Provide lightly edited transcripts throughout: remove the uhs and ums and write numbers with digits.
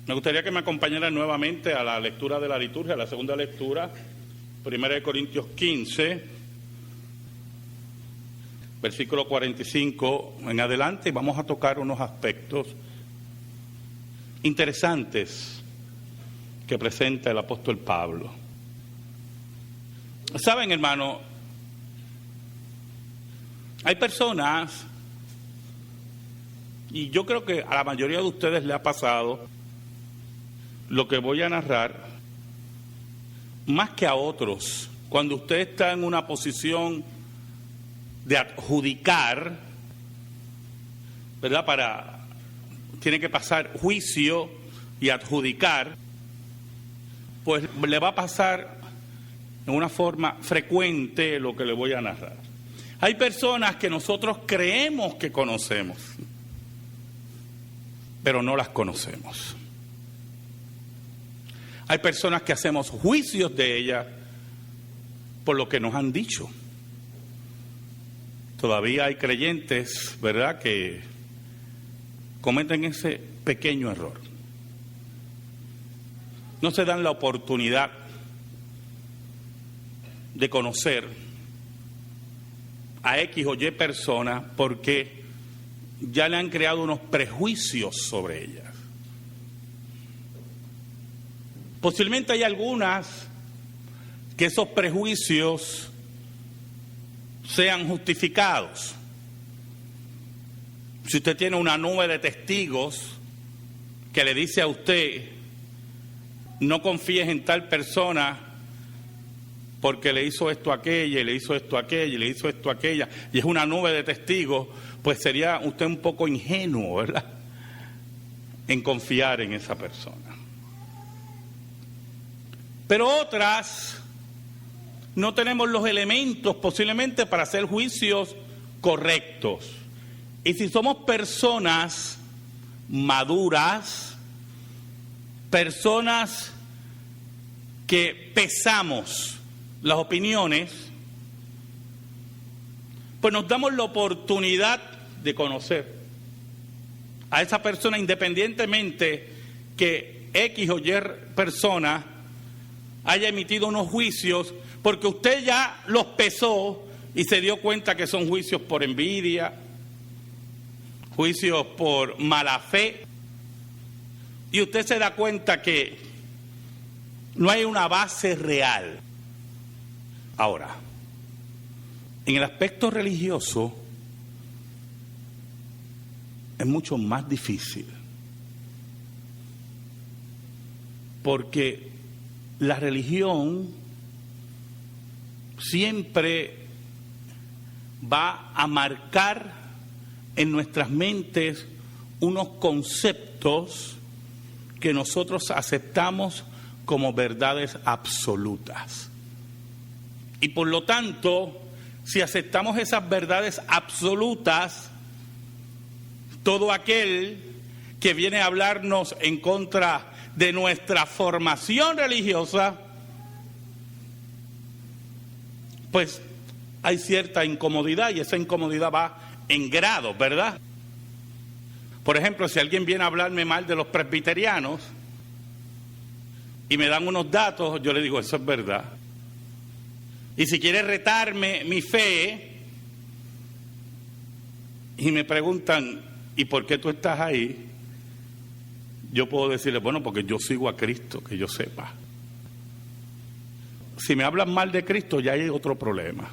Me gustaría que me acompañaran nuevamente a la lectura de la liturgia, a la segunda lectura, 1 Corintios 15, versículo 45 en adelante, y vamos a tocar unos aspectos interesantes que presenta el apóstol Pablo. Saben, hermano, hay personas, y yo creo que a la mayoría de ustedes le ha pasado lo que voy a narrar, más que a otros, cuando usted está en una posición de adjudicar, ¿verdad? Tiene que pasar juicio y adjudicar, pues le va a pasar en una forma frecuente lo que le voy a narrar. Hay personas que nosotros creemos que conocemos, pero no las conocemos. Hay personas que hacemos juicios de ellas por lo que nos han dicho. Todavía hay creyentes, ¿verdad?, que cometen ese pequeño error. No se dan la oportunidad de conocer a X o Y persona porque ya le han creado unos prejuicios sobre ellas. Posiblemente hay algunas que esos prejuicios sean justificados. Si usted tiene una nube de testigos que le dice a usted, no confíes en tal persona porque le hizo esto a aquella, y le hizo esto a aquella, y le hizo esto a aquella, y es una nube de testigos, pues sería usted un poco ingenuo, ¿verdad?, en confiar en esa persona. Pero otras no tenemos los elementos posiblemente para hacer juicios correctos. Y si somos personas maduras, personas que pesamos las opiniones, pues nos damos la oportunidad de conocer a esa persona independientemente que X o Y persona haya emitido unos juicios, porque usted ya los pesó y se dio cuenta que son juicios por envidia, juicios por mala fe, y usted se da cuenta que no hay una base real. Ahora, en el aspecto religioso es mucho más difícil, porque la religión siempre va a marcar en nuestras mentes unos conceptos que nosotros aceptamos como verdades absolutas. Y por lo tanto, si aceptamos esas verdades absolutas, todo aquel que viene a hablarnos en contra de nuestra formación religiosa, pues hay cierta incomodidad, y esa incomodidad va en grados, ¿verdad? Por ejemplo, si alguien viene a hablarme mal de los presbiterianos y me dan unos datos, yo le digo, eso es verdad. Y si quiere retarme mi fe y me preguntan, ¿y por qué tú estás ahí?, yo puedo decirle, bueno, porque yo sigo a Cristo, que yo sepa. Si me hablan mal de Cristo, ya hay otro problema.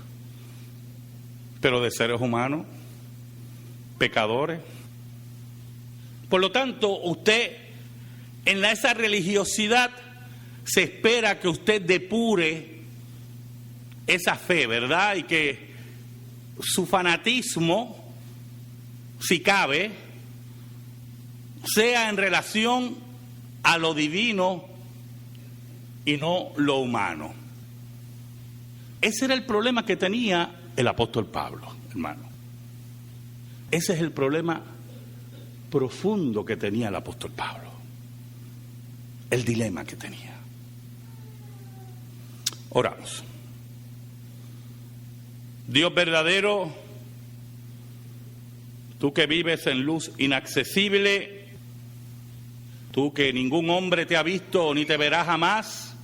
Pero de seres humanos, pecadores. Por lo tanto, usted, en esa religiosidad, se espera que usted depure esa fe, ¿verdad? Y que su fanatismo, si cabe, sea en relación a lo divino y no lo humano. Ese era el problema que tenía el apóstol Pablo, hermano. Ese es el problema profundo que tenía el apóstol Pablo. El dilema que tenía. Oramos. Dios verdadero, tú que vives en luz inaccesible, tú que ningún hombre te ha visto ni te verá jamás,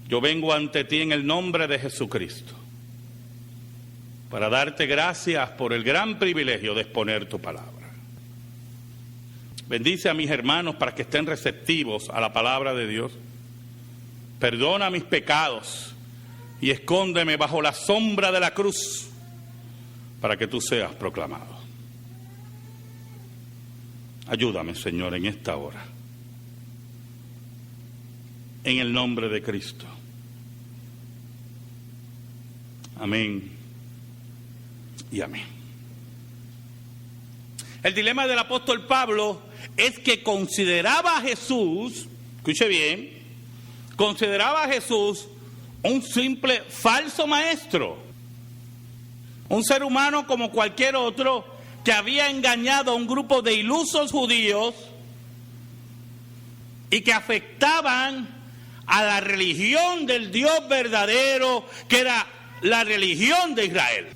yo vengo ante ti en el nombre de Jesucristo para darte gracias por el gran privilegio de exponer tu palabra. Bendice a mis hermanos para que estén receptivos a la palabra de Dios. Perdona mis pecados y escóndeme bajo la sombra de la cruz para que tú seas proclamado. Ayúdame, Señor, en esta hora. En el nombre de Cristo. Amén y amén. El dilema del apóstol Pablo es que consideraba a Jesús, escuche bien, consideraba a Jesús un simple falso maestro, un ser humano como cualquier otro que había engañado a un grupo de ilusos judíos y que afectaban a la religión del Dios verdadero, que era la religión de Israel.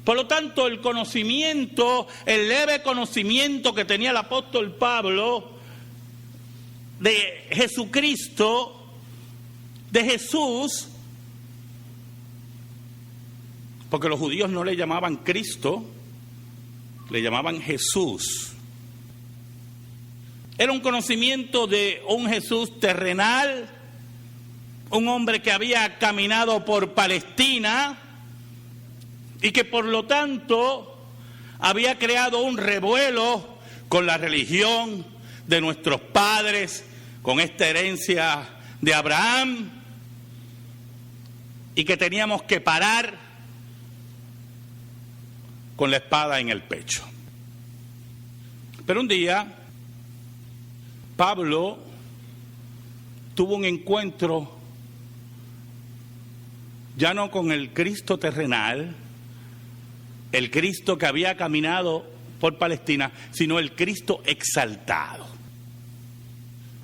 Por lo tanto, el conocimiento, el leve conocimiento que tenía el apóstol Pablo de Jesucristo, de Jesús, porque los judíos no le llamaban Cristo, le llamaban Jesús. Era un conocimiento de un Jesús terrenal, un hombre que había caminado por Palestina y que por lo tanto había creado un revuelo con la religión de nuestros padres, con esta herencia de Abraham, y que teníamos que parar con la espada en el pecho. Pero un día Pablo tuvo un encuentro ya no con el Cristo terrenal, el Cristo que había caminado por Palestina, sino el Cristo exaltado.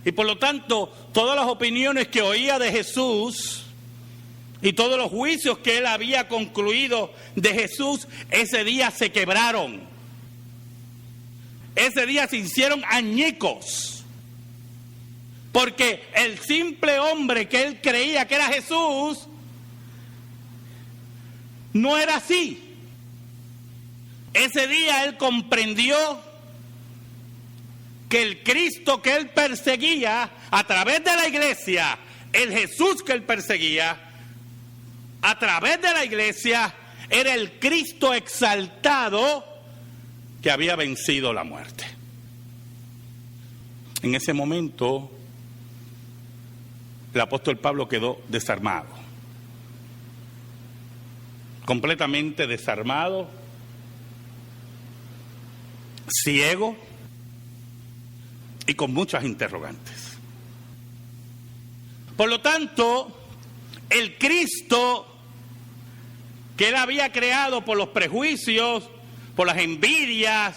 Y por lo tanto, todas las opiniones que oía de Jesús y todos los juicios que él había concluido de Jesús, ese día se quebraron. Ese día se hicieron añicos. Porque el simple hombre que él creía que era Jesús, no era así. Ese día él comprendió que el Cristo que él perseguía a través de la iglesia, el Jesús que él perseguía a través de la iglesia, era el Cristo exaltado que había vencido la muerte. En ese momento, el apóstol Pablo quedó desarmado, completamente desarmado, ciego y con muchas interrogantes. Por lo tanto, el Cristo que él había creado por los prejuicios, por las envidias,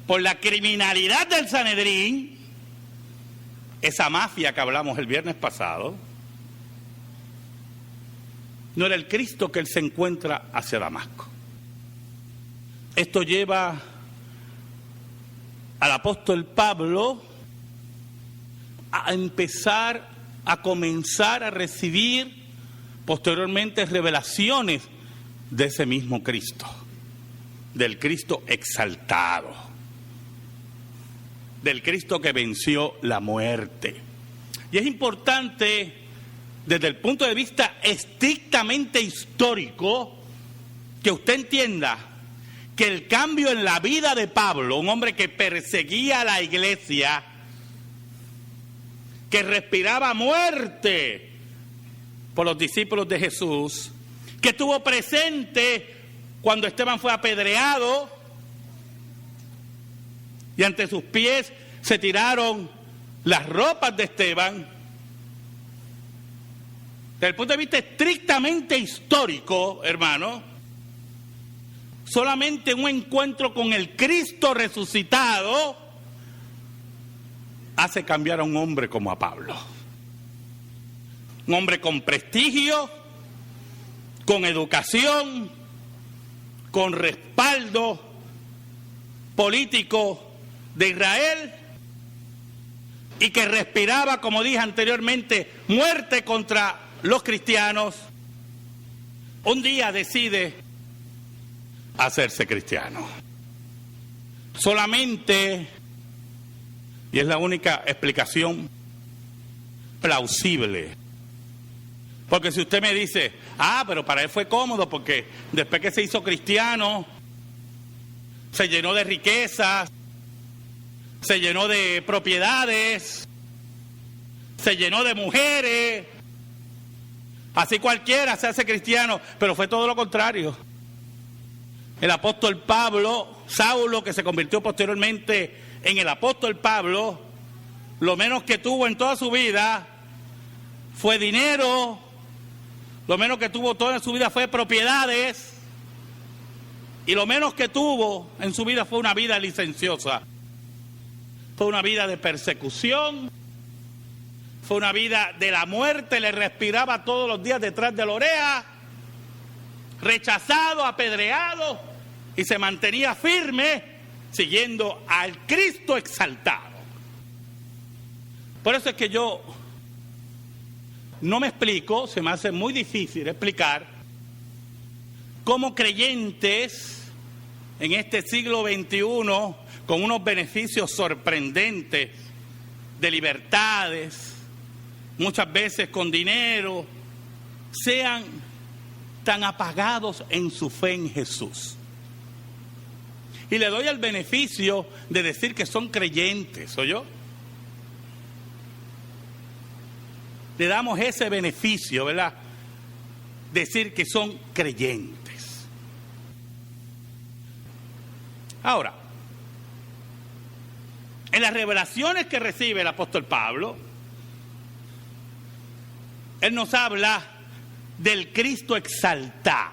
por la criminalidad del Sanedrín, esa mafia que hablamos el viernes pasado, no era el Cristo que él se encuentra hacia Damasco. Esto lleva al apóstol Pablo a comenzar a recibir posteriormente revelaciones de ese mismo Cristo, del Cristo exaltado, del Cristo que venció la muerte. Y es importante, desde el punto de vista estrictamente histórico, que usted entienda que el cambio en la vida de Pablo, un hombre que perseguía a la iglesia, que respiraba muerte por los discípulos de Jesús, que estuvo presente cuando Esteban fue apedreado y ante sus pies se tiraron las ropas de Esteban. Desde el punto de vista estrictamente histórico, hermano, solamente un encuentro con el Cristo resucitado hace cambiar a un hombre como a Pablo. Un hombre con prestigio, con educación, con respaldo político de Israel y que respiraba, como dije anteriormente, muerte contra los cristianos, un día decide hacerse cristiano. Solamente, y es la única explicación plausible, porque si usted me dice, pero para él fue cómodo porque después que se hizo cristiano, se llenó de riquezas, se llenó de propiedades, se llenó de mujeres, así cualquiera se hace cristiano, pero fue todo lo contrario. El apóstol Pablo, Saulo, que se convirtió posteriormente en el apóstol Pablo, lo menos que tuvo en toda su vida fue dinero, lo menos que tuvo toda su vida fue propiedades, y lo menos que tuvo en su vida fue una vida licenciosa. Fue una vida de persecución, fue una vida de la muerte, le respiraba todos los días detrás de la oreja, rechazado, apedreado, y se mantenía firme siguiendo al Cristo exaltado. Por eso es que yo no me explico, se me hace muy difícil explicar cómo creyentes en este siglo XXI, con unos beneficios sorprendentes de libertades, muchas veces con dinero, sean tan apagados en su fe en Jesús. Y le doy el beneficio de decir que son creyentes, ¿oyó? Le damos ese beneficio, ¿verdad? Decir que son creyentes. Ahora, en las revelaciones que recibe el apóstol Pablo, él nos habla del Cristo exaltado,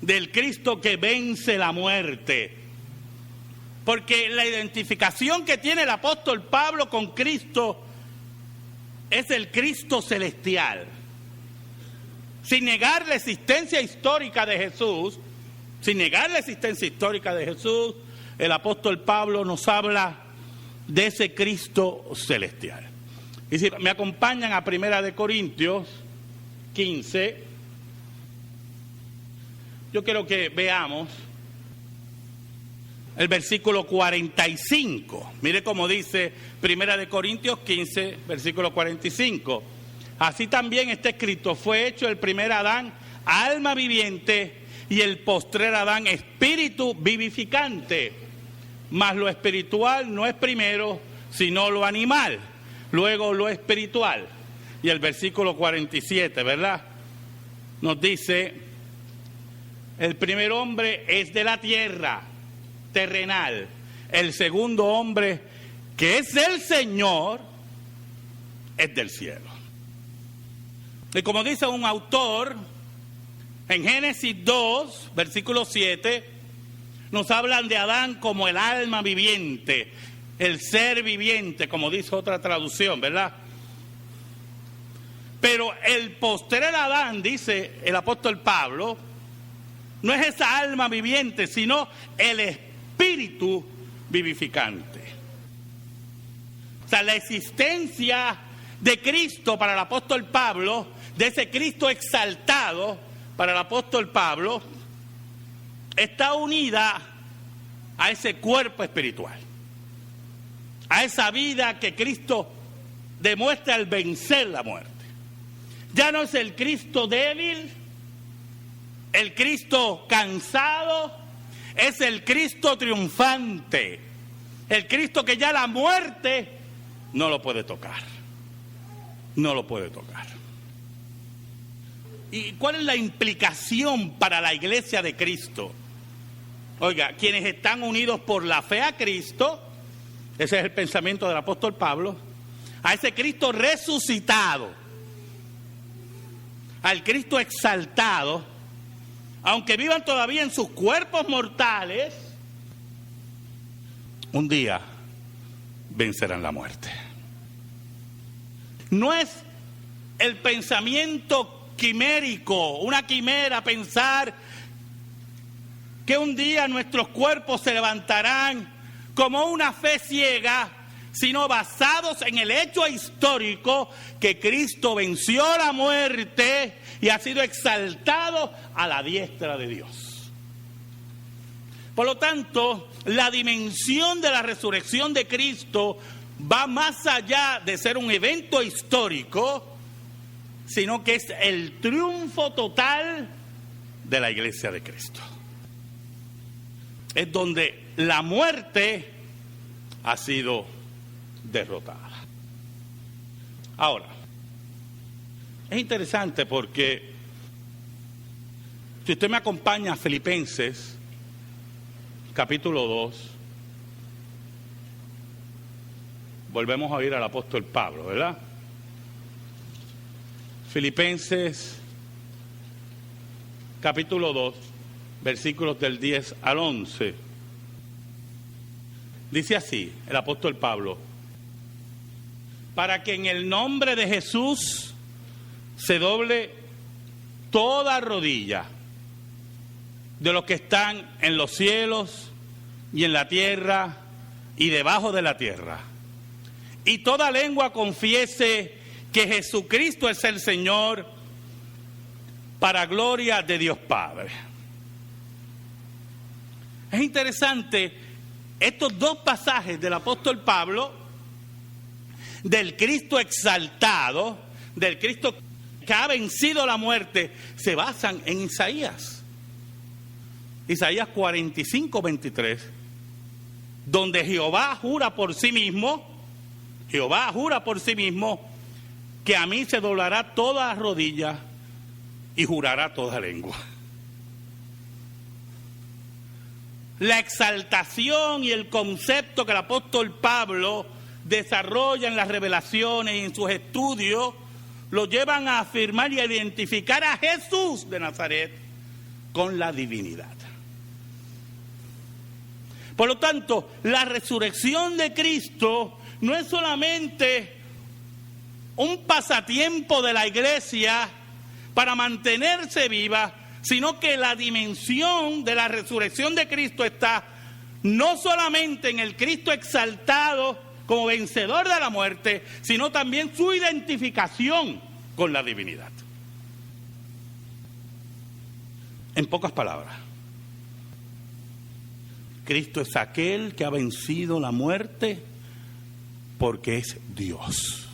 del Cristo que vence la muerte. Porque la identificación que tiene el apóstol Pablo con Cristo es el Cristo celestial. Sin negar la existencia histórica de Jesús, el apóstol Pablo nos habla de ese Cristo celestial. Y si me acompañan a 1 Corintios 15, yo quiero que veamos el versículo 45. Mire cómo dice 1 Corintios 15, versículo 45. Así también está escrito: fue hecho el primer Adán alma viviente y el postrer Adán espíritu vivificante. Mas lo espiritual no es primero, sino lo animal, luego lo espiritual. Y el versículo 47, ¿verdad? Nos dice: el primer hombre es de la tierra, terrenal. El segundo hombre, que es del Señor, es del cielo. Y como dice un autor, en Génesis 2, versículo 7, nos hablan de Adán como el alma viviente, el ser viviente, como dice otra traducción, ¿verdad? Pero el postrer Adán, dice el apóstol Pablo, no es esa alma viviente, sino el espíritu vivificante. O sea, la existencia de Cristo para el apóstol Pablo, de ese Cristo exaltado para el apóstol Pablo, está unida a ese cuerpo espiritual, a esa vida que Cristo demuestra al vencer la muerte. Ya no es el Cristo débil, el Cristo cansado, es el Cristo triunfante, el Cristo que ya la muerte no lo puede tocar, no lo puede tocar. ¿Y cuál es la implicación para la iglesia de Cristo? Oiga, quienes están unidos por la fe a Cristo, ese es el pensamiento del apóstol Pablo, a ese Cristo resucitado, al Cristo exaltado, aunque vivan todavía en sus cuerpos mortales, un día vencerán la muerte. No es el pensamiento quimérico, una quimera pensar que un día nuestros cuerpos se levantarán como una fe ciega, sino basados en el hecho histórico que Cristo venció la muerte y ha sido exaltado a la diestra de Dios. Por lo tanto, la dimensión de la resurrección de Cristo va más allá de ser un evento histórico, sino que es el triunfo total de la iglesia de Cristo. Es donde la muerte ha sido derrotada. Ahora, es interesante porque si usted me acompaña a Filipenses, capítulo 2, volvemos a oír al apóstol Pablo, ¿verdad? Filipenses, capítulo 2, versículos del 10 al 11. Dice así el apóstol Pablo: para que en el nombre de Jesús se doble toda rodilla de los que están en los cielos y en la tierra y debajo de la tierra, y toda lengua confiese que Jesucristo es el Señor, para gloria de Dios Padre. Es interesante estos dos pasajes del apóstol Pablo, del Cristo exaltado, del Cristo que ha vencido la muerte, se basan en Isaías. Isaías 45, 23, donde Jehová jura por sí mismo que a mí se doblará toda rodilla y jurará toda lengua. La exaltación y el concepto que el apóstol Pablo desarrolla en las revelaciones y en sus estudios lo llevan a afirmar y a identificar a Jesús de Nazaret con la divinidad. Por lo tanto, la resurrección de Cristo no es solamente un pasatiempo de la iglesia para mantenerse viva, sino que la dimensión de la resurrección de Cristo está no solamente en el Cristo exaltado como vencedor de la muerte, sino también su identificación con la divinidad. En pocas palabras, Cristo es aquel que ha vencido la muerte porque es Dios.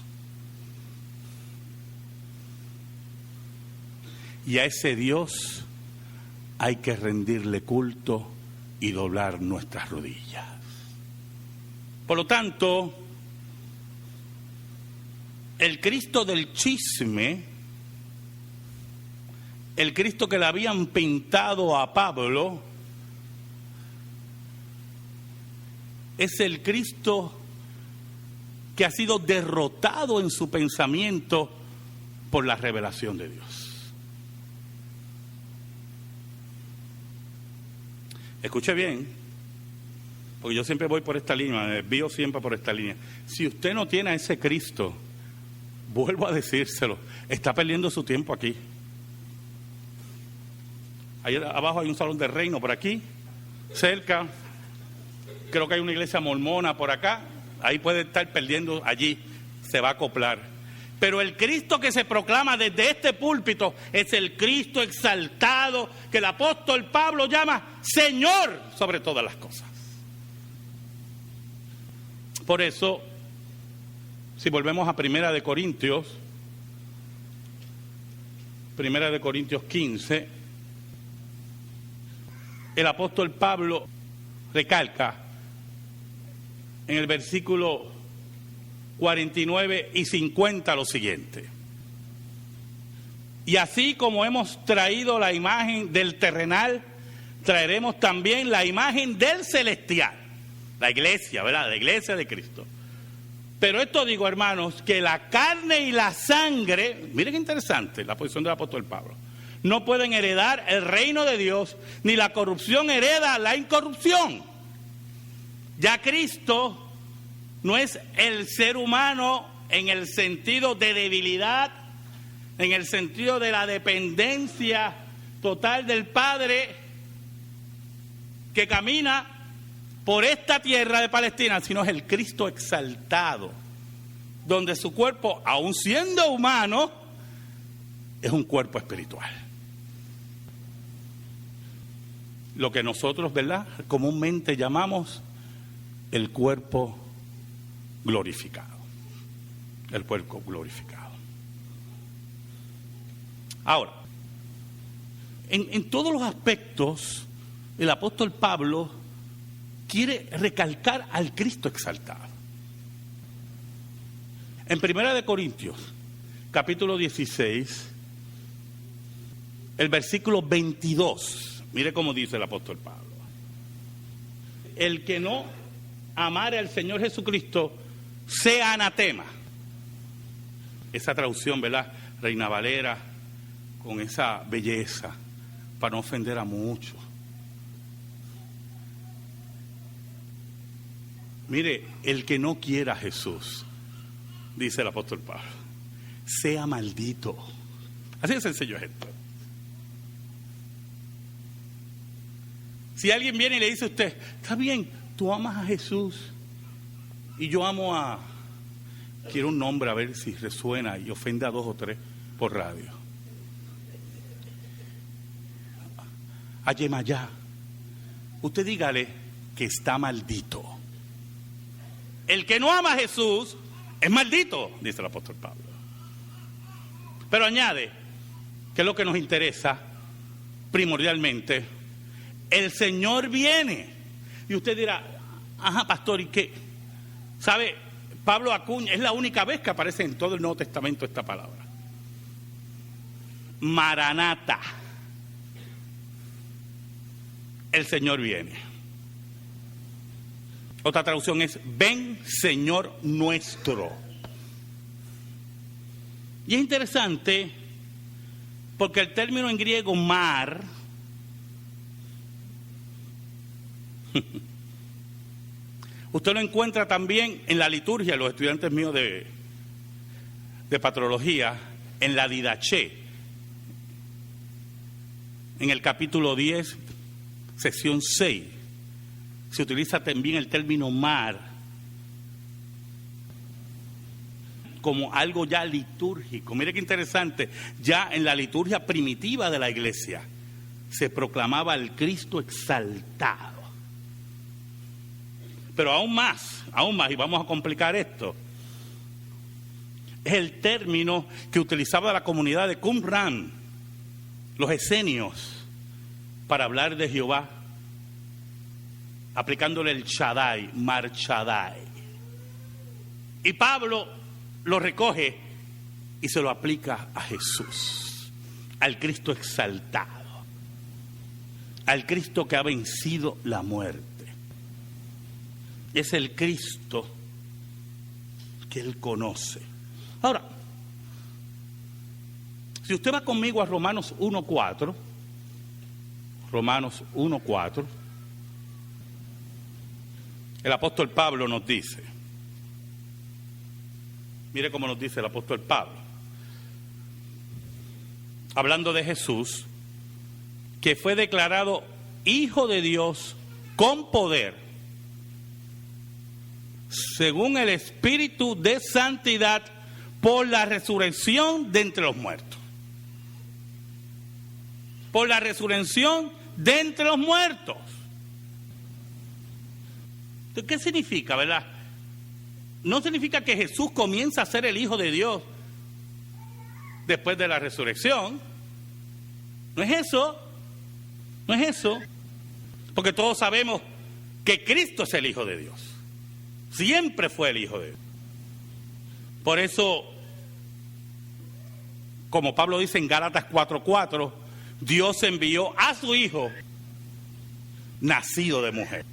Y a ese Dios hay que rendirle culto y doblar nuestras rodillas. Por lo tanto, el Cristo del chisme, el Cristo que le habían pintado a Pablo, es el Cristo que ha sido derrotado en su pensamiento por la revelación de Dios. Escuche bien, porque yo siempre voy por esta línea, me desvío siempre por esta línea. Si usted no tiene a ese Cristo, vuelvo a decírselo, está perdiendo su tiempo aquí. Ahí abajo hay un salón de reino por aquí, cerca. Creo que hay una iglesia mormona por acá. Ahí puede estar perdiendo, allí se va a acoplar. Pero el Cristo que se proclama desde este púlpito es el Cristo exaltado que el apóstol Pablo llama Señor sobre todas las cosas. Por eso, si volvemos a Primera de Corintios 15, el apóstol Pablo recalca en el versículo 49 y 50 lo siguiente: y así como hemos traído la imagen del terrenal, traeremos también la imagen del celestial, la iglesia, ¿verdad? La iglesia de Cristo. Pero esto digo, hermanos, que la carne y la sangre, miren qué interesante la posición del apóstol Pablo, no pueden heredar el reino de Dios, ni la corrupción hereda la incorrupción. Ya Cristo no es el ser humano en el sentido de debilidad, en el sentido de la dependencia total del Padre, que camina por esta tierra de Palestina, sino es el Cristo exaltado, donde su cuerpo, aun siendo humano, es un cuerpo espiritual. Lo que nosotros, ¿verdad?, comúnmente llamamos el cuerpo glorificado. El cuerpo glorificado. Ahora, en todos los aspectos, el apóstol Pablo quiere recalcar al Cristo exaltado. En 1 Corintios, capítulo 16, el versículo 22, mire cómo dice el apóstol Pablo. El que no amare al Señor Jesucristo, sea anatema. Esa traducción, ¿verdad?, Reina Valera, con esa belleza, para no ofender a muchos. Mire, el que no quiera a Jesús, dice el apóstol Pablo, sea maldito. Así de sencillo es esto. Si alguien viene y le dice a usted, está bien, tú amas a Jesús y yo amo a... Quiero un nombre a ver si resuena y ofende a 2 o 3 por radio. A Yemayá. Usted dígale que está maldito. El que no ama a Jesús es maldito, dice el apóstol Pablo. Pero añade, que es lo que nos interesa primordialmente, el Señor viene. Y usted dirá, ajá, pastor, ¿y qué? ¿Sabe? Pablo acuña, es la única vez que aparece en todo el Nuevo Testamento esta palabra. Maranata. El Señor viene. Otra traducción es, ven Señor nuestro. Y es interesante porque el término en griego mar usted lo encuentra también en la liturgia, los estudiantes míos de patrología, en la Didaché, en el capítulo 10, sección 6, se utiliza también el término mar como algo ya litúrgico. Mire qué interesante, ya en la liturgia primitiva de la iglesia se proclamaba el Cristo exaltado. Pero aún más, y vamos a complicar esto, es el término que utilizaba la comunidad de Qumran, los esenios, para hablar de Jehová, aplicándole el Shaddai, Mar Shaddai. Y Pablo lo recoge y se lo aplica a Jesús, al Cristo exaltado, al Cristo que ha vencido la muerte. Es el Cristo que él conoce. Ahora, si usted va conmigo a Romanos 1:4, Romanos 1:4, el apóstol Pablo nos dice, mire cómo nos dice el apóstol Pablo, hablando de Jesús, que fue declarado Hijo de Dios con poder, según el Espíritu de Santidad, por la resurrección de entre los muertos. Por la resurrección de entre los muertos. ¿Qué significa, verdad? No significa que Jesús comienza a ser el Hijo de Dios después de la resurrección. No es eso. No es eso. Porque todos sabemos que Cristo es el Hijo de Dios. Siempre fue el Hijo de Dios. Por eso, como Pablo dice en Gálatas 4:4, Dios envió a su Hijo nacido de mujer.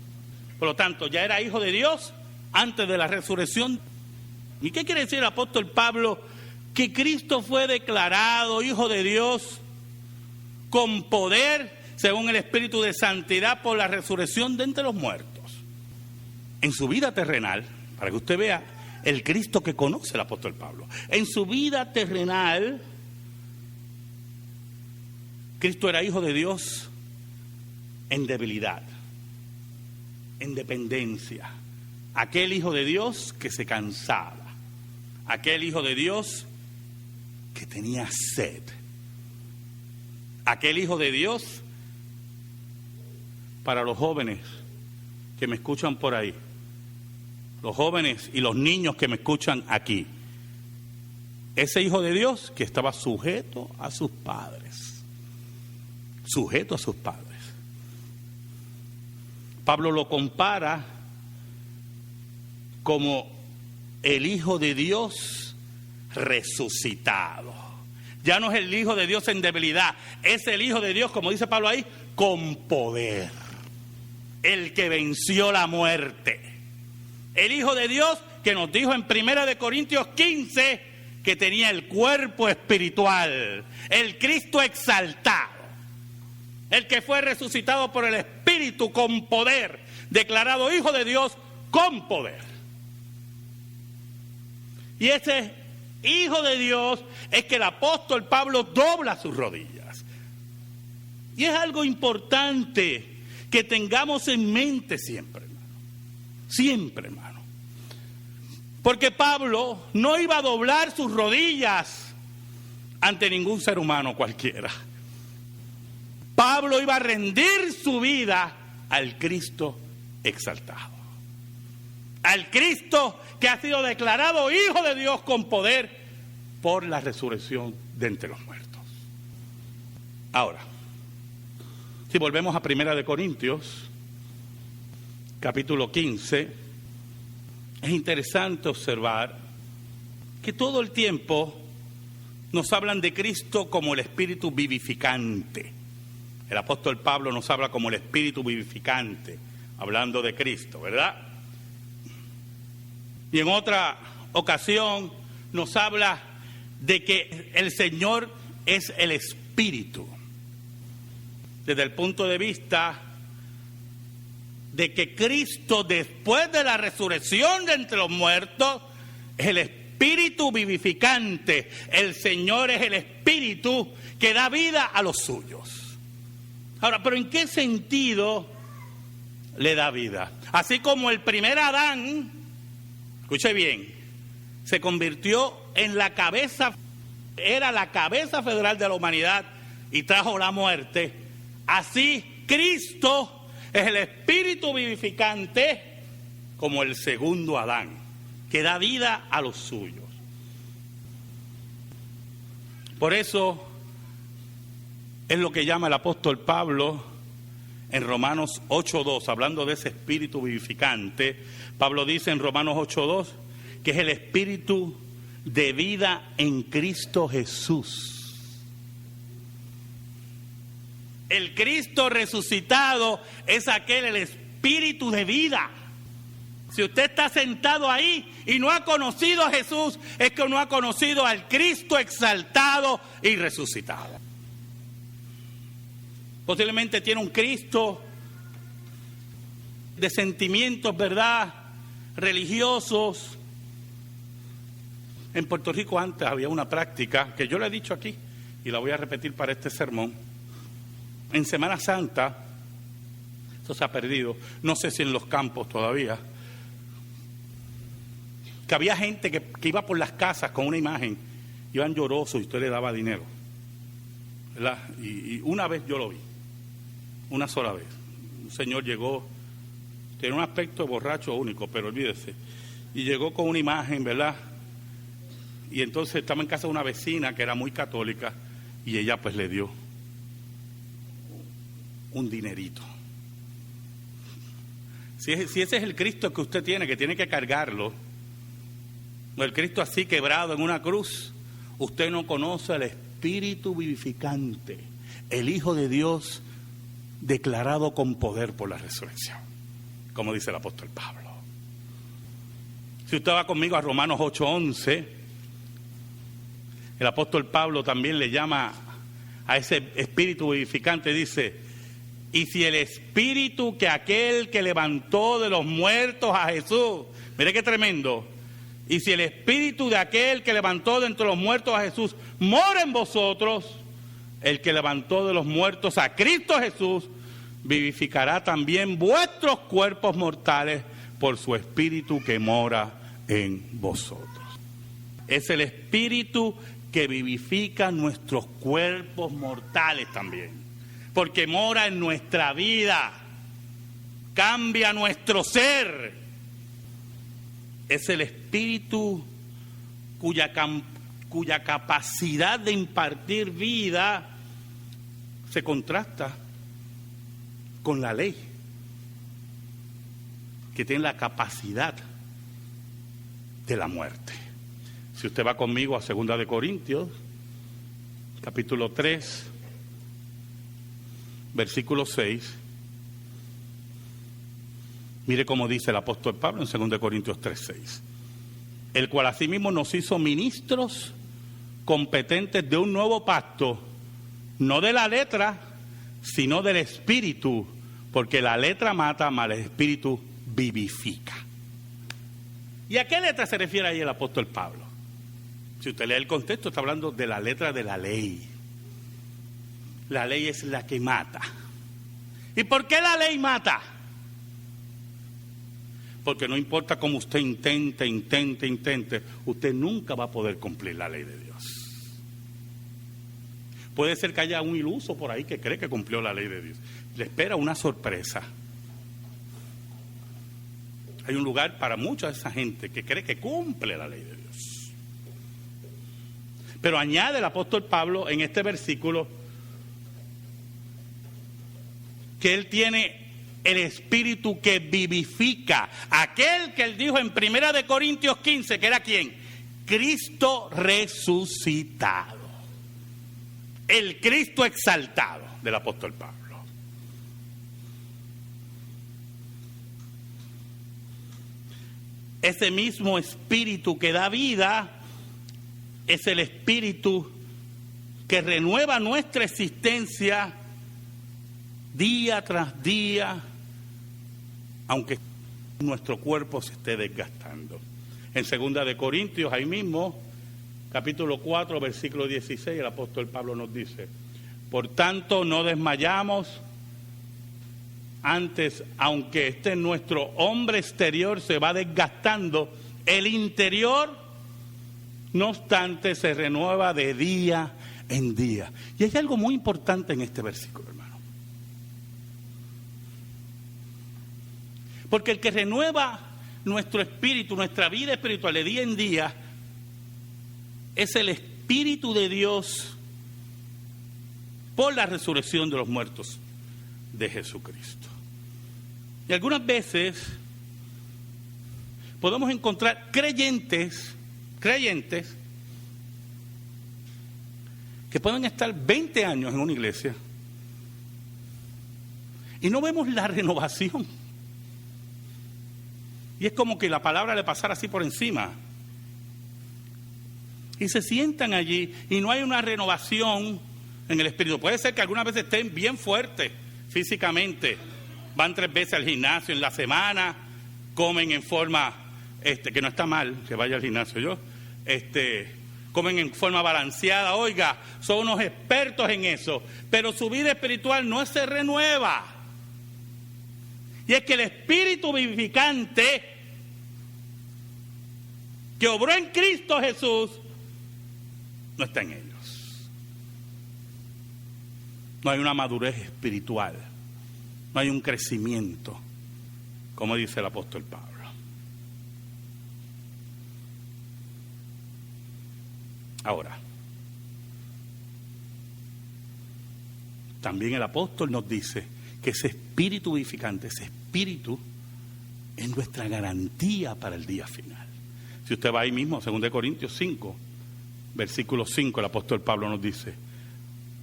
Por lo tanto, ya era Hijo de Dios antes de la resurrección. ¿Y qué quiere decir el apóstol Pablo? Que Cristo fue declarado Hijo de Dios con poder, según el Espíritu de Santidad, por la resurrección de entre los muertos. En su vida terrenal, para que usted vea el Cristo que conoce el apóstol Pablo, en su vida terrenal, Cristo era Hijo de Dios en debilidad, en dependencia. Aquel hijo de Dios que se cansaba. Aquel hijo de Dios que tenía sed. Aquel hijo de Dios, para los jóvenes que me escuchan por ahí, los jóvenes y los niños que me escuchan aquí, ese hijo de Dios que estaba sujeto a sus padres, sujeto a sus padres. Pablo lo compara como el Hijo de Dios resucitado. Ya no es el Hijo de Dios en debilidad, es el Hijo de Dios, como dice Pablo ahí, con poder. El que venció la muerte. El Hijo de Dios que nos dijo en 1 Corintios 15 que tenía el cuerpo espiritual, el Cristo exaltado, el que fue resucitado por el Espíritu con poder, declarado Hijo de Dios con poder. Y ese Hijo de Dios es que el apóstol Pablo dobla sus rodillas. Y es algo importante que tengamos en mente siempre, hermano. Siempre, hermano. Porque Pablo no iba a doblar sus rodillas ante ningún ser humano cualquiera. Pablo iba a rendir su vida al Cristo exaltado. Al Cristo que ha sido declarado Hijo de Dios con poder por la resurrección de entre los muertos. Ahora, si volvemos a 1 Corintios, capítulo 15, es interesante observar que todo el tiempo nos hablan de Cristo como el Espíritu vivificante. El apóstol Pablo nos habla como el Espíritu vivificante, hablando de Cristo, ¿verdad? Y en otra ocasión nos habla de que el Señor es el Espíritu. Desde el punto de vista de que Cristo, después de la resurrección de entre los muertos, es el Espíritu vivificante. El Señor es el Espíritu que da vida a los suyos. Ahora, ¿pero en qué sentido le da vida? Así como el primer Adán, escuche bien, se convirtió en la cabeza, era la cabeza federal de la humanidad y trajo la muerte. Así Cristo es el Espíritu vivificante como el segundo Adán, que da vida a los suyos. Por eso es lo que llama el apóstol Pablo en Romanos 8:2, hablando de ese Espíritu vivificante. Pablo dice en Romanos 8:2 que es el Espíritu de vida en Cristo Jesús. El Cristo resucitado es aquel, el Espíritu de vida. Si usted está sentado ahí y no ha conocido a Jesús, es que no ha conocido al Cristo exaltado y resucitado. Posiblemente tiene un Cristo de sentimientos, ¿verdad?, religiosos. En Puerto Rico antes había una práctica que yo le he dicho aquí y la voy a repetir para este sermón. En Semana Santa, eso se ha perdido, no sé si en los campos todavía, que había gente que iba por las casas con una imagen, iban llorosos y usted le daba dinero, ¿verdad? Y una vez yo lo vi, una sola vez. Un señor llegó, tenía un aspecto de borracho único, pero olvídese, y llegó con una imagen, ¿verdad? Y entonces estaba en casa de una vecina que era muy católica y ella pues le dio un dinerito. Si ese es el Cristo que usted tiene, que tiene que cargarlo, el Cristo así quebrado en una cruz, usted no conoce al Espíritu vivificante, el Hijo de Dios declarado con poder por la resurrección, como dice el apóstol Pablo. Si usted va conmigo a Romanos 8:11, el apóstol Pablo también le llama a ese Espíritu vivificante, dice: y si el Espíritu que aquel que levantó de los muertos a Jesús, mire qué tremendo, y si el Espíritu de aquel que levantó de entre los muertos a Jesús mora en vosotros, el que levantó de los muertos a Cristo Jesús, vivificará también vuestros cuerpos mortales por su Espíritu que mora en vosotros. Es el Espíritu que vivifica nuestros cuerpos mortales también, porque mora en nuestra vida, cambia nuestro ser. Es el Espíritu cuya capacidad de impartir vida se contrasta con la ley, que tiene la capacidad de la muerte. Si usted va conmigo a 2 de Corintios, capítulo 3, versículo 6, mire cómo dice el apóstol Pablo en 2 de Corintios 3, 6. El cual asimismo nos hizo ministros competentes de un nuevo pacto, no de la letra, sino del Espíritu, porque la letra mata, mas el Espíritu vivifica. ¿Y a qué letra se refiere ahí el apóstol Pablo? Si usted lee el contexto, está hablando de la letra de la ley. La ley es la que mata. ¿Y por qué la ley mata? Porque no importa cómo usted intente, usted nunca va a poder cumplir la ley de Dios. Puede ser que haya un iluso por ahí que cree que cumplió la ley de Dios. Le espera una sorpresa. Hay un lugar para mucha de esa gente que cree que cumple la ley de Dios. Pero añade el apóstol Pablo en este versículo que él tiene el Espíritu que vivifica. Aquel que él dijo en 1 de Corintios 15, que era ¿quién? Cristo resucitado. El Cristo exaltado del apóstol Pablo. Ese mismo Espíritu que da vida es el Espíritu que renueva nuestra existencia día tras día, aunque nuestro cuerpo se esté desgastando. En 2 de Corintios, ahí mismo, capítulo 4, versículo 16, el apóstol Pablo nos dice: por tanto, no desmayamos. Antes, aunque nuestro hombre exterior se va desgastando, el interior, no obstante, se renueva de día en día. Y hay algo muy importante en este versículo, hermano. Porque el que renueva nuestro espíritu, nuestra vida espiritual de día en día, es el Espíritu de Dios por la resurrección de los muertos de Jesucristo. Y algunas veces podemos encontrar creyentes que pueden estar 20 años en una iglesia y no vemos la renovación. Y es como que la palabra le pasara así por encima. Y se sientan allí y no hay una renovación en el espíritu. Puede ser que algunas veces estén bien fuertes físicamente, van 3 veces al gimnasio en la semana, comen en forma, que no está mal que vaya al gimnasio comen en forma balanceada, oiga, son unos expertos en eso, pero su vida espiritual no se renueva. Y es que el Espíritu vivificante que obró en Cristo Jesús no está en ellos. No hay una madurez espiritual, no hay un crecimiento, como dice el apóstol Pablo. Ahora, también el apóstol nos dice que ese espíritu vivificante, ese espíritu, es nuestra garantía para el día final. Si usted va ahí mismo, 2 Corintios 5, versículo 5, el apóstol Pablo nos dice: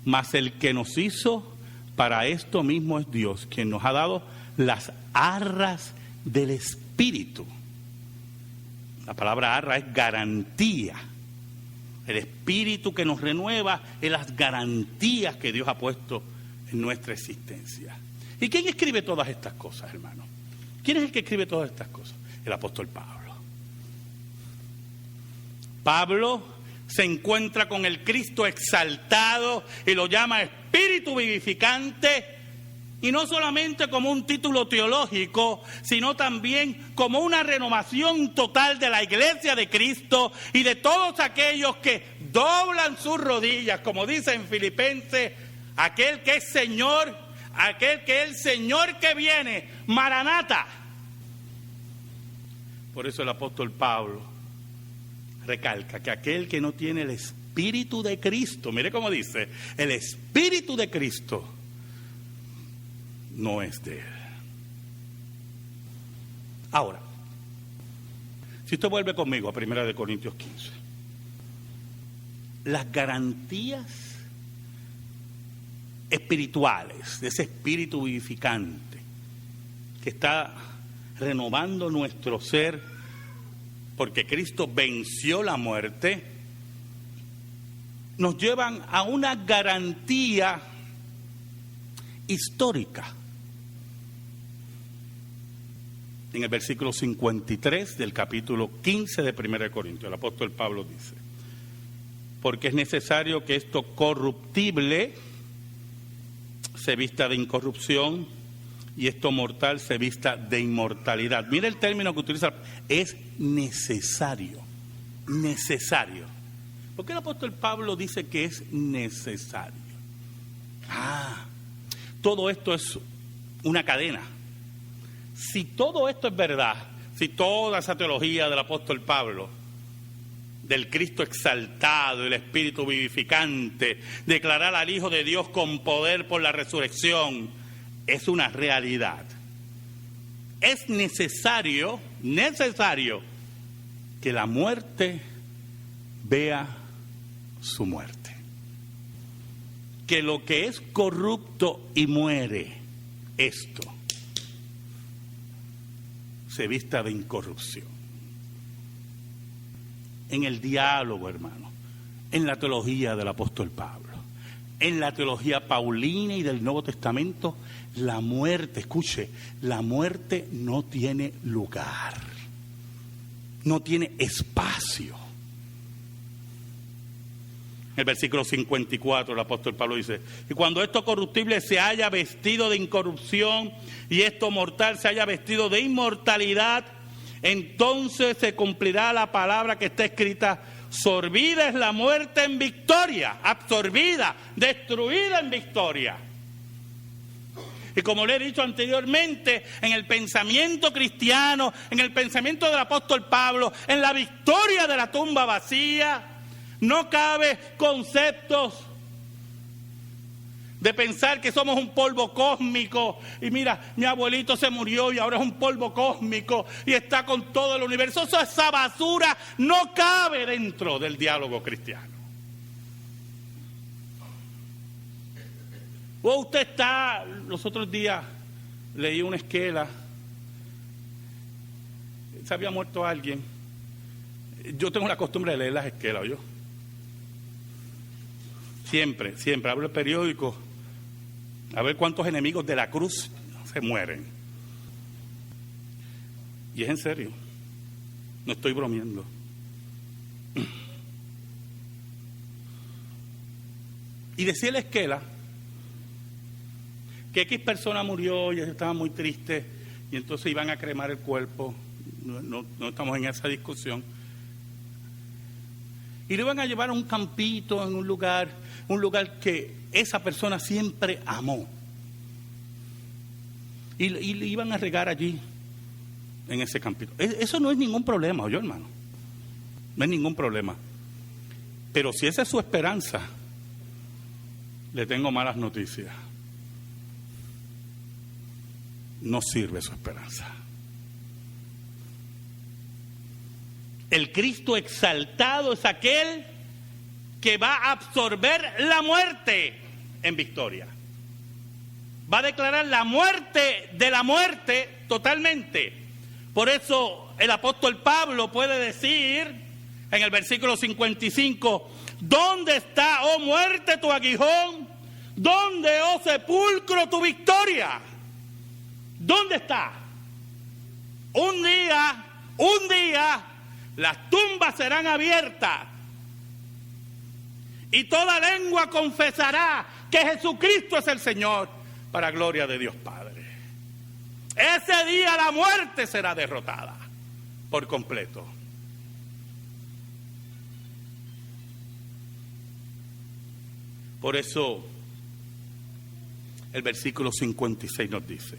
mas el que nos hizo para esto mismo es Dios, quien nos ha dado las arras del Espíritu. La palabra arra es garantía. El Espíritu que nos renueva es las garantías que Dios ha puesto en nuestra existencia. ¿Y quién escribe todas estas cosas, hermano? ¿Quién es el que escribe todas estas cosas? El apóstol Pablo. Pablo se encuentra con el Cristo exaltado y lo llama Espíritu vivificante Y no solamente como un título teológico, sino también como una renovación total de la iglesia de Cristo y de todos aquellos que doblan sus rodillas, como dice en Filipenses, aquel que es Señor, aquel que es el Señor que viene, Maranata. Por eso el apóstol Pablo recalca que aquel que no tiene el Espíritu de Cristo, mire cómo dice, el Espíritu de Cristo no es de él. Ahora, si usted vuelve conmigo a 1 Corintios 15, las garantías espirituales de ese espíritu vivificante que está renovando nuestro ser porque Cristo venció la muerte, nos llevan a una garantía histórica. En el versículo 53 del capítulo 15 de 1 Corintios, el apóstol Pablo dice: porque es necesario que esto corruptible se vista de incorrupción y esto mortal se vista de inmortalidad. Mira el término que utiliza, es necesario, necesario. ¿Por qué el apóstol Pablo dice que es necesario? Todo esto es una cadena. Si todo esto es verdad, si toda esa teología del apóstol Pablo, del Cristo exaltado, el Espíritu vivificante, declarar al Hijo de Dios con poder por la resurrección, es una realidad, es necesario que la muerte vea su muerte. Que lo que es corrupto y muere, esto se vista de incorrupción. En el diálogo, hermano, en la teología del apóstol Pablo, en la teología paulina y del Nuevo Testamento, la muerte, escuche, la muerte no tiene lugar, no tiene espacio. El versículo 54, el apóstol Pablo dice: y cuando esto corruptible se haya vestido de incorrupción y esto mortal se haya vestido de inmortalidad, entonces se cumplirá la palabra que está escrita: sorbida es la muerte en victoria, absorbida, destruida en victoria. Y como le he dicho anteriormente, en el pensamiento cristiano, en el pensamiento del apóstol Pablo, en la victoria de la tumba vacía, no cabe conceptos de pensar que somos un polvo cósmico. Y mira, mi abuelito se murió y ahora es un polvo cósmico y está con todo el universo. Esa basura no cabe dentro del diálogo cristiano. O usted está, los otros días leí una esquela, se había muerto alguien. Yo tengo la costumbre de leer las esquelas, ¿oyó? Siempre abro el periódico a ver cuántos enemigos de la cruz se mueren. Y es en serio, no estoy bromeando. Y decía la esquela que X persona murió y ellos estaban muy tristes y entonces iban a cremar el cuerpo. No estamos en esa discusión. Y lo iban a llevar a un campito, en un lugar que esa persona siempre amó. Y le iban a regar allí, en ese campito. Eso no es ningún problema, ¿oyó, hermano? No es ningún problema. Pero si esa es su esperanza, le tengo malas noticias. No sirve su esperanza. El Cristo exaltado es aquel que va a absorber la muerte en victoria. Va a declarar la muerte de la muerte totalmente. Por eso el apóstol Pablo puede decir en el versículo 55: ¿dónde está, oh muerte, tu aguijón? ¿Dónde, oh sepulcro, tu victoria? ¿Dónde está? Un día, las tumbas serán abiertas y toda lengua confesará que Jesucristo es el Señor, para gloria de Dios Padre. Ese día la muerte será derrotada por completo. Por eso el versículo 56 nos dice: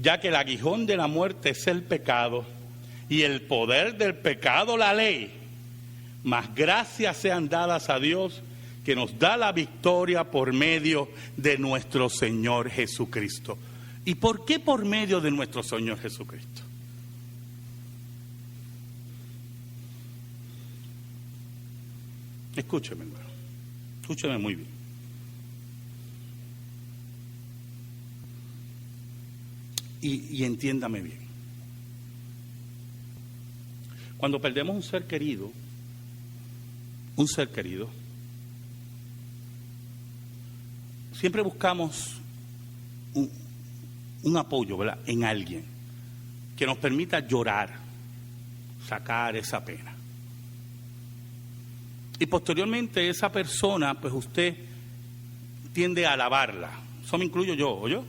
ya que el aguijón de la muerte es el pecado y el poder del pecado la ley, mas gracias sean dadas a Dios que nos da la victoria por medio de nuestro Señor Jesucristo. ¿Y por qué por medio de nuestro Señor Jesucristo? Escúcheme, hermano. Escúcheme muy bien. Y entiéndame bien. Cuando perdemos un ser querido, siempre buscamos un apoyo, ¿verdad?, en alguien que nos permita llorar, sacar esa pena. Y posteriormente esa persona, pues usted tiende a alabarla. Eso me incluyo yo, ¿oyó?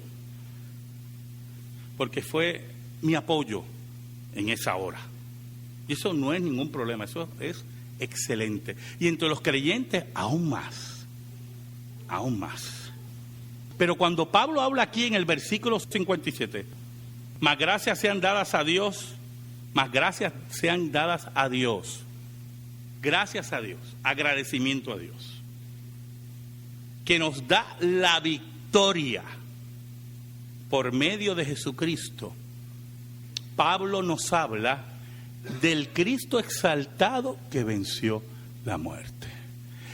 Porque fue mi apoyo en esa hora. Y eso no es ningún problema, eso es excelente. Y entre los creyentes, aún más. Pero cuando Pablo habla aquí en el versículo 57, más gracias sean dadas a Dios, gracias a Dios, agradecimiento a Dios, que nos da la victoria por medio de Jesucristo. Pablo nos habla del Cristo exaltado que venció la muerte.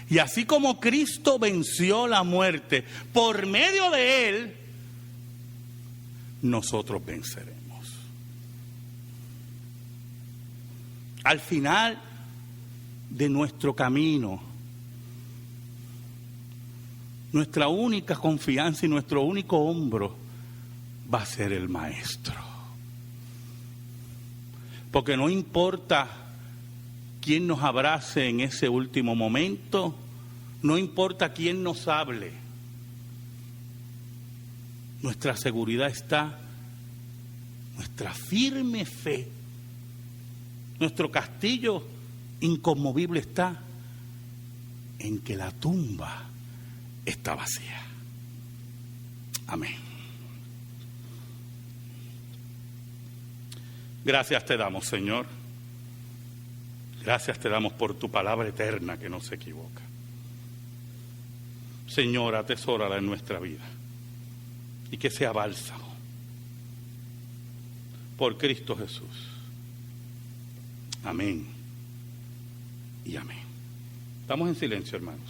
Y así como Cristo venció la muerte, por medio de Él, nosotros venceremos. Al final de nuestro camino, nuestra única confianza y nuestro único hombro va a ser el Maestro. Porque no importa quién nos abrace en ese último momento, no importa quién nos hable, nuestra seguridad está, nuestra firme fe, nuestro castillo inconmovible está en que la tumba está vacía. Amén. Gracias te damos, Señor. Gracias te damos por tu palabra eterna que no se equivoca. Señor, atesórala en nuestra vida y que sea bálsamo por Cristo Jesús. Amén y amén. Estamos en silencio, hermanos.